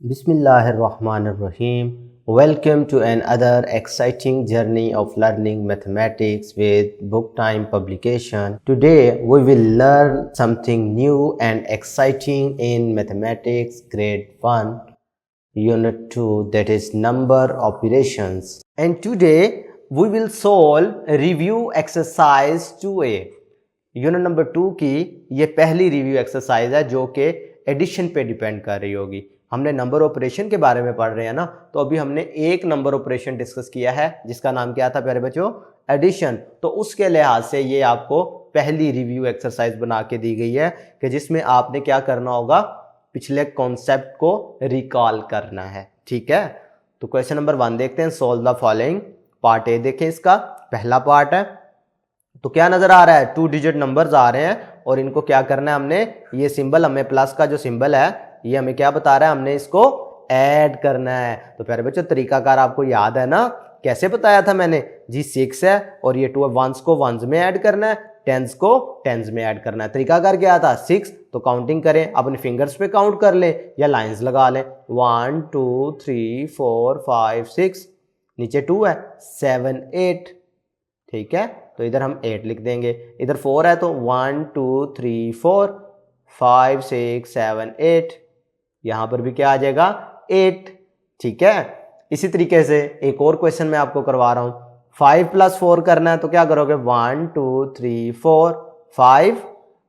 Bismillahirrahmanirrahim. Welcome to another exciting journey of learning mathematics with Book Time publication. Today we will learn something new and exciting in mathematics grade 1 unit 2, that is number operations. And today we will solve review exercise 2a. Unit number 2 की ये पहली review exercise है जो कि addition पे depend कर रही होगी। हमने नंबर ऑपरेशन के बारे में पढ़ रहे हैं ना, तो अभी हमने एक नंबर ऑपरेशन डिस्कस किया है जिसका नाम क्या था प्यारे बच्चों, एडिशन। तो उसके लिहाज से ये आपको पहली रिव्यू एक्सरसाइज बना के दी गई है कि जिसमें आपने क्या करना होगा, पिछले कॉन्सेप्ट को रिकॉल करना है। ठीक है, तो क्वेश्चन नंबर 1 देखते हैं। Solve the following. Part A देखें, इसका पहला पार्ट है। तो क्या नजर आ रहा है, 2 डिजिट नंबर्स आ रहे हैं और इनको क्या करना है हमने, ये सिंबल हमें प्लस का जो सिंबल है ये हमें क्या बता रहा है, हमने इसको ऐड करना है। तो प्यारे बच्चों तरीकाकार आपको याद है ना, कैसे बताया था मैंने जी, 6 है और ये 2 वंस को वंस में ऐड करना है, टेंस को टेंस में ऐड करना है। तरीकाकार क्या था, 6। तो काउंटिंग करें, अपने फिंगर्स पे काउंट कर लें या लाइंस लगा लें, 1 2 3 4 5 6, नीचे 2 है, 7 8। ठीक है, तो इधर हम 8 लिख देंगे, इधर 4 है तो 1 2 3 4 5 6 7 8, यहां पर भी क्या आ जाएगा 8। ठीक है, इसी तरीके से एक और क्वेश्चन मैं आपको करवा रहा हूं, 5 + 4 करना है तो क्या करोगे, 1 2 3 4 5,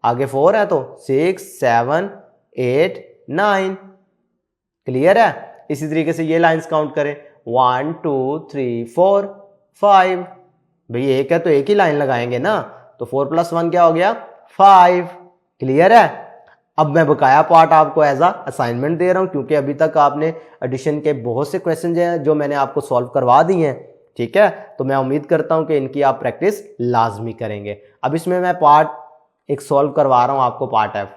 आगे 4 है तो 6 7 8 9। क्लियर है। इसी तरीके से ये लाइंस काउंट करें, 1 2 3 4 5, भाई एक है तो एक ही लाइन लगाएंगे ना, तो 4 + 1 क्या हो गया, 5। क्लियर है। अब मैं बकाया पार्ट आपको एज अ असाइनमेंट दे रहा हूं क्योंकि अभी तक आपने एडिशन के बहुत से क्वेश्चन हैं जो मैंने आपको सॉल्व करवा दिए हैं। ठीक है, तो मैं उम्मीद करता हूं कि इनकी आप प्रैक्टिस लाजमी करेंगे। अब इसमें मैं पार्ट एक सॉल्व करवा रहा हूं आपको, पार्ट एफ।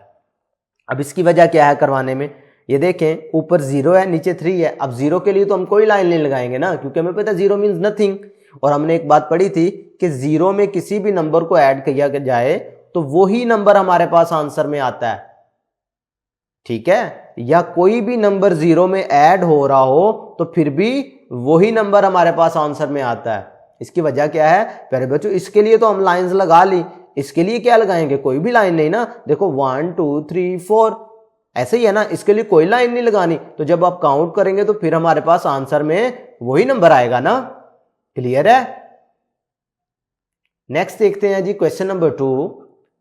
अब इसकी वजह क्या है करवाने में, ये देखें ऊपर 0 है नीचे 3 है। अब 0 के लिए तो हम कोई लाइन नहीं लगाएंगे ना, क्योंकि हमें पता है 0 मीन्स नथिंग। और हमने एक बात पढ़ी थी कि 0 में किसी भी नंबर को ऐड किया जाए तो वही नंबर हमारे पास आंसर में आता है। ठीक है, या कोई भी नंबर 0 में ऐड हो रहा हो तो फिर भी वही नंबर हमारे पास आंसर में आता है। इसकी वजह क्या है प्यारे बच्चों, इसके लिए तो हम लाइंस लगा ली, इसके लिए क्या लगाएंगे, कोई भी लाइन नहीं ना। देखो 1 2 3 4 ऐसे ही है ना, इसके लिए कोई लाइन नहीं लगानी। तो जब आप काउंट करेंगे तो फिर हमारे पास आंसर में वही नंबर आएगा ना। क्लियर है। नेक्स्ट देखते हैं जी, question number 2।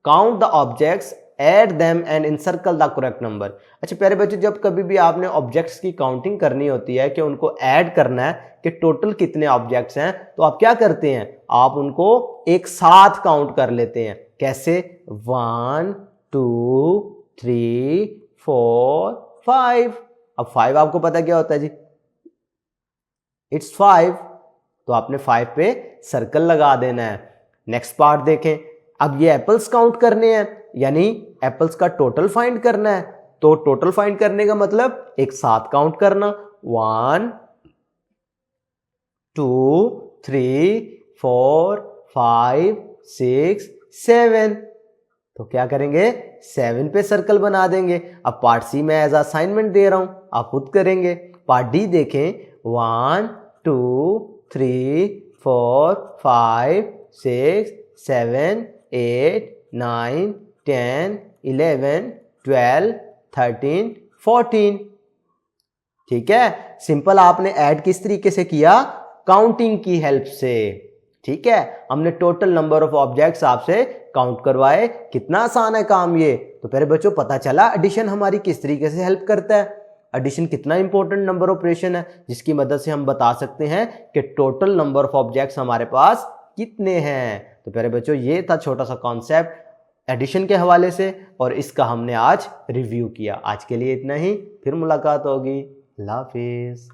Count the objects, add them and encircle the correct number. अच्छा प्यारे बच्चों, जब कभी भी आपने ऑब्जेक्ट्स की काउंटिंग करनी होती है कि उनको ऐड करना है कि टोटल कितने ऑब्जेक्ट्स हैं, तो आप क्या करते हैं, आप उनको एक साथ काउंट कर लेते हैं। कैसे, 1 2 3 4 5। अब 5 आपको पता क्या होता है जी, इट्स 5, तो आपने 5 पे सर्कल लगा देना है। नेक्स्ट पार्ट देखें। अब ये एप्पल्स काउंट करने हैं, यानी एप्पल्स का टोटल फाइंड करना है। तो टोटल फाइंड करने का मतलब एक साथ काउंट करना, 1 2 3 4 5 6 7। तो क्या करेंगे, 7 पे सर्कल बना देंगे। अब पार्ट सी में एज असाइनमेंट दे रहा हूं, आप खुद करेंगे। पार्ट डी देखें, 1 2 3 4 5 6 7 8 9 10 11 12 13 14। ठीक है, सिंपल आपने ऐड किस तरीके से किया, काउंटिंग की हेल्प से। ठीक है, हमने टोटल नंबर ऑफ ऑब्जेक्ट्स आपसे काउंट करवाए। कितना आसान है काम ये। तो प्यारे बच्चों पता चला एडिशन हमारी किस तरीके से हेल्प करता है। एडिशन कितना इंपॉर्टेंट नंबर ऑपरेशन है जिसकी मदद से हम बता सकते हैं कि टोटल नंबर ऑफ ऑब्जेक्ट्स हमारे पास कितने हैं। तो प्यारे बच्चों ये था छोटा सा कॉन्सेप्ट एडिशन के हवाले से और इसका हमने आज रिव्यू किया। आज के लिए इतना ही, फिर मुलाकात होगी। अल्लाह हाफिज़।